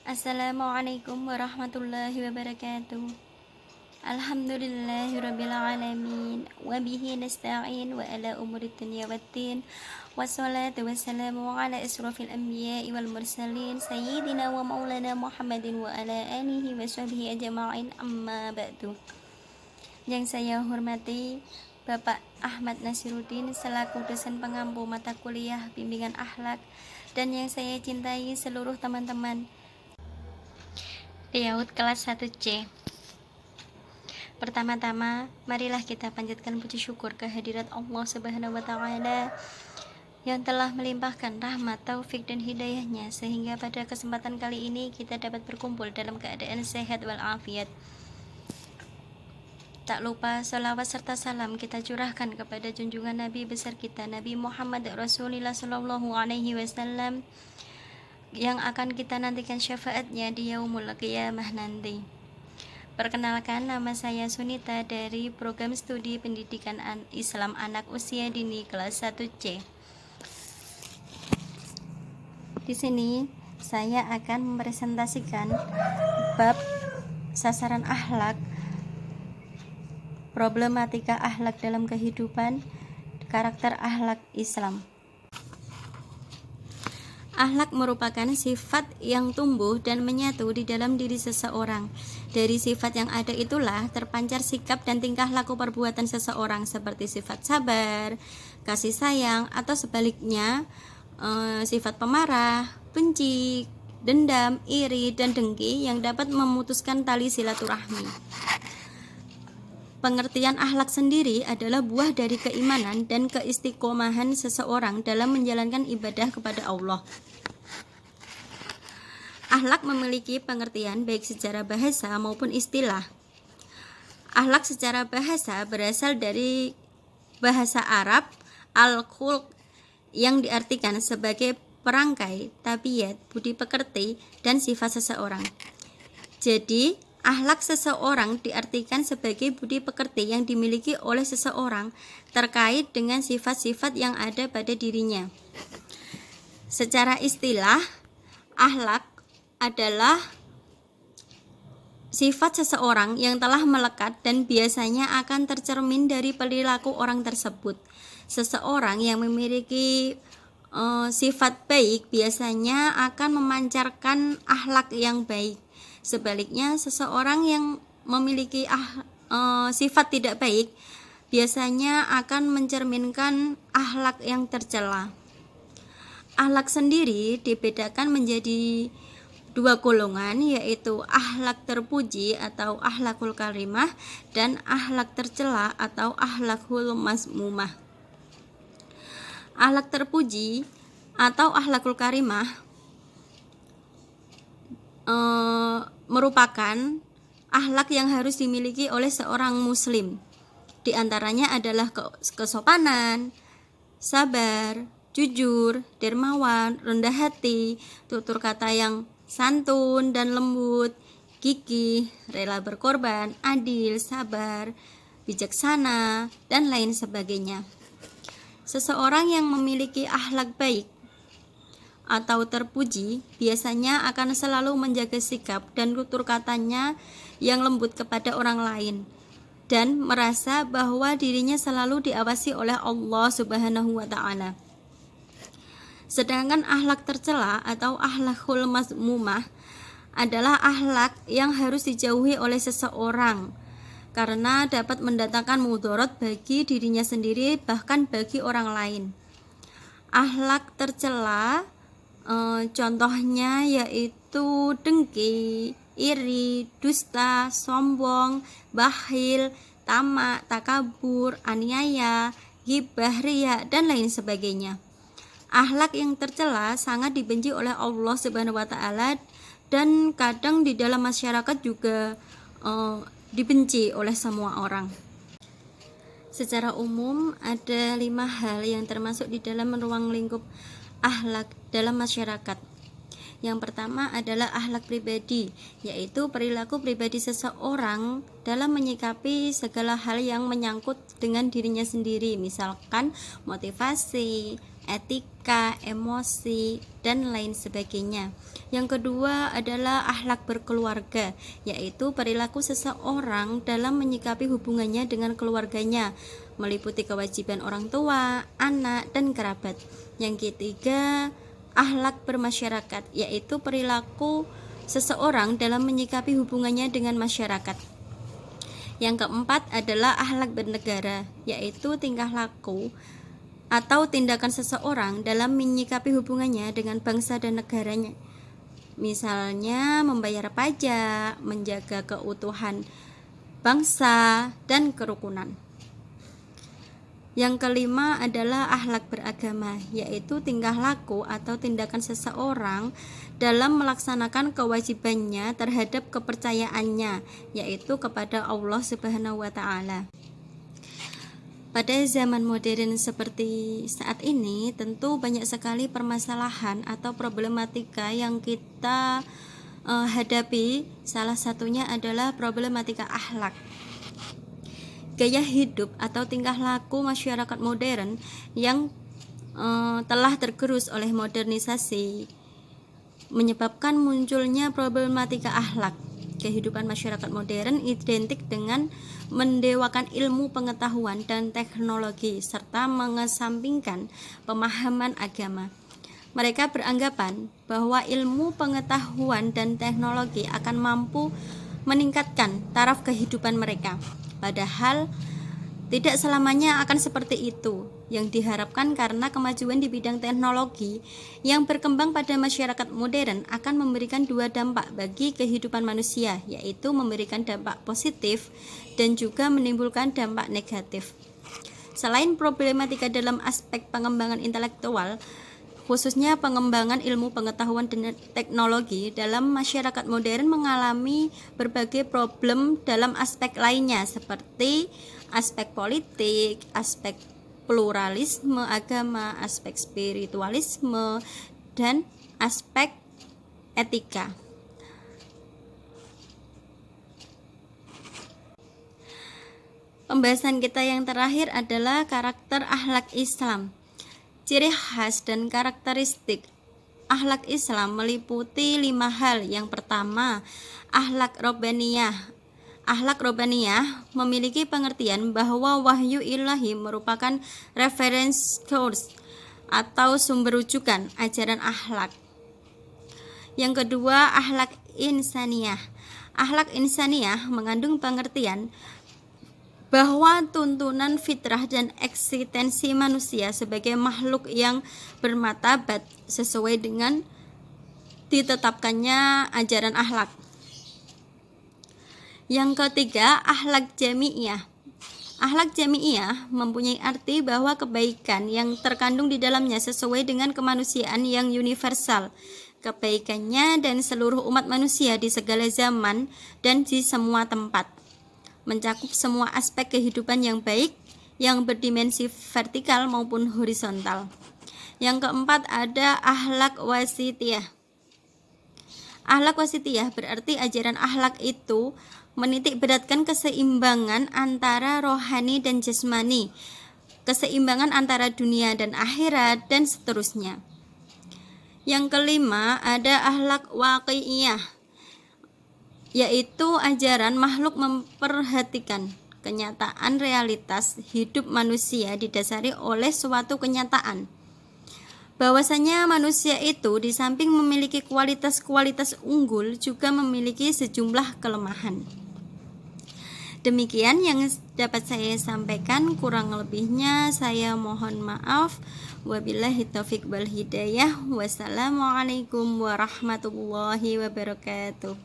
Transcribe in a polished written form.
Assalamualaikum warahmatullahi wabarakatuh. Alhamdulillahirabbil alamin wa bihi nasta'in wa ala umuri dunya waddin. Wassalatu wassalamu ala asrofil anbiya'i wal mursalin sayyidina wa maulana Muhammadin wa ala alihi wa sahbihi ajma'in, amma ba'du. Yang saya hormati Bapak Ahmad Nasiruddin selaku dosen pengampu mata kuliah bimbingan akhlak, dan yang saya cintai seluruh teman-teman Yaud kelas 1C. Pertama-tama, marilah kita panjatkan puji syukur kehadirat Allah Subhanahu wa Ta'ala yang telah melimpahkan rahmat, taufik, dan hidayahnya sehingga pada kesempatan kali ini kita dapat berkumpul dalam keadaan sehat walafiat. Tak lupa salawat serta salam kita curahkan kepada junjungan Nabi besar kita, Nabi Muhammad Rasulullah Sallallahu Alaihi Wasallam, yang akan kita nantikan syafaatnya di yaumul qiyamah nanti. Perkenalkan, nama saya Sunita dari program studi pendidikan Islam anak usia dini kelas 1C. Di sini saya akan mempresentasikan bab sasaran akhlak, problematika akhlak dalam kehidupan, karakter akhlak Islam. Akhlak merupakan sifat yang tumbuh dan menyatu di dalam diri seseorang. Dari sifat yang ada itulah terpancar sikap dan tingkah laku perbuatan seseorang, seperti sifat sabar, kasih sayang, atau sebaliknya sifat pemarah, benci, dendam, iri, dan dengki yang dapat memutuskan tali silaturahmi. Pengertian akhlak sendiri adalah buah dari keimanan dan keistiqomahan seseorang dalam menjalankan ibadah kepada Allah. Akhlak memiliki pengertian baik secara bahasa maupun istilah. Akhlak secara bahasa berasal dari bahasa Arab al-khulq yang diartikan sebagai perangkai, tabiat, budi pekerti, dan sifat seseorang. Jadi, akhlak seseorang diartikan sebagai budi pekerti yang dimiliki oleh seseorang terkait dengan sifat-sifat yang ada pada dirinya. Secara istilah, akhlak adalah sifat seseorang yang telah melekat dan biasanya akan tercermin dari perilaku orang tersebut. Seseorang yang memiliki sifat baik biasanya akan memancarkan akhlak yang baik. Sebaliknya, seseorang yang memiliki sifat tidak baik biasanya akan mencerminkan akhlak yang tercela. Akhlak sendiri dibedakan menjadi dua golongan, yaitu akhlak terpuji atau akhlakul karimah dan akhlak tercela atau akhlakul mazmumah. Akhlak terpuji atau akhlakul karimah merupakan akhlak yang harus dimiliki oleh seorang muslim. Di antaranya adalah kesopanan, sabar, jujur, dermawan, rendah hati, tutur kata yang santun dan lembut, gigih, rela berkorban, adil, sabar, bijaksana, dan lain sebagainya. Seseorang yang memiliki akhlak baik atau terpuji biasanya akan selalu menjaga sikap dan tutur katanya yang lembut kepada orang lain dan merasa bahwa dirinya selalu diawasi oleh Allah Subhanahu wa Ta'ala. Sedangkan akhlak tercela atau akhlakul mazmumah adalah akhlak yang harus dijauhi oleh seseorang karena dapat mendatangkan mudarat bagi dirinya sendiri bahkan bagi orang lain. Akhlak tercela contohnya yaitu dengki, iri, dusta, sombong, bakhil, tamak, takabur, aniaya, ghibah, riya, dan lain sebagainya. Akhlak yang tercela sangat dibenci oleh Allah Subhanahu wa Ta'ala dan kadang di dalam masyarakat juga dibenci oleh semua orang. Secara umum ada 5 hal yang termasuk di dalam ruang lingkup akhlak dalam masyarakat. Yang pertama adalah akhlak pribadi, yaitu perilaku pribadi seseorang dalam menyikapi segala hal yang menyangkut dengan dirinya sendiri, misalkan motivasi, etika, emosi, dan lain sebagainya. Yang kedua adalah akhlak berkeluarga, yaitu perilaku seseorang dalam menyikapi hubungannya dengan keluarganya, meliputi kewajiban orang tua, anak, dan kerabat. Yang ketiga, akhlak bermasyarakat, yaitu perilaku seseorang dalam menyikapi hubungannya dengan masyarakat. Yang keempat adalah akhlak bernegara, yaitu tingkah laku atau tindakan seseorang dalam menyikapi hubungannya dengan bangsa dan negaranya. Misalnya membayar pajak, menjaga keutuhan bangsa, dan kerukunan. Yang kelima adalah akhlak beragama, yaitu tingkah laku atau tindakan seseorang dalam melaksanakan kewajibannya terhadap kepercayaannya, yaitu kepada Allah Subhanahu wa Ta'ala. Pada zaman modern seperti saat ini, tentu banyak sekali permasalahan atau problematika yang kita hadapi. Salah satunya adalah problematika akhlak. Gaya hidup atau tingkah laku masyarakat modern yang telah tergerus oleh modernisasi menyebabkan munculnya problematika akhlak. Kehidupan masyarakat modern identik dengan mendewakan ilmu pengetahuan dan teknologi serta mengesampingkan pemahaman agama. Mereka beranggapan bahwa ilmu pengetahuan dan teknologi akan mampu meningkatkan taraf kehidupan mereka. Padahal tidak selamanya akan seperti itu yang diharapkan, karena kemajuan di bidang teknologi yang berkembang pada masyarakat modern akan memberikan dua dampak bagi kehidupan manusia, yaitu memberikan dampak positif dan juga menimbulkan dampak negatif. Selain problematika dalam aspek pengembangan intelektual, khususnya pengembangan ilmu pengetahuan dan teknologi dalam masyarakat modern mengalami berbagai problem dalam aspek lainnya, seperti aspek politik, aspek pluralisme agama, aspek spiritualisme, dan aspek etika. Pembahasan kita yang terakhir adalah karakter akhlak Islam. Ciri khas dan karakteristik akhlak Islam meliputi 5 hal. Yang pertama, akhlak robbaniyah. Akhlak robbaniyah memiliki pengertian bahwa wahyu ilahi merupakan reference source atau sumber rujukan ajaran akhlak. Yang kedua, akhlak insaniyah. Akhlak insaniyah mengandung pengertian bahwa tuntunan fitrah dan eksistensi manusia sebagai makhluk yang bermartabat sesuai dengan ditetapkannya ajaran akhlak. Yang ketiga, akhlak jami'iyah. Akhlak jami'iyah mempunyai arti bahwa kebaikan yang terkandung di dalamnya sesuai dengan kemanusiaan yang universal. Kebaikannya dan seluruh umat manusia di segala zaman dan di semua tempat, mencakup semua aspek kehidupan yang baik, yang berdimensi vertikal maupun horizontal. Yang keempat ada akhlak wasitiyah. Akhlak wasitiyah berarti ajaran akhlak itu menitik beratkan keseimbangan antara rohani dan jasmani, keseimbangan antara dunia dan akhirat, dan seterusnya. Yang kelima ada akhlak waqi'iyah, yaitu ajaran makhluk memperhatikan kenyataan realitas hidup manusia didasari oleh suatu kenyataan bahwasanya manusia itu di samping memiliki kualitas-kualitas unggul juga memiliki sejumlah kelemahan. Demikian yang dapat saya sampaikan, kurang lebihnya saya mohon maaf. Wabillahi taufiq wal hidayah. Wassalamualaikum warahmatullahi wabarakatuh.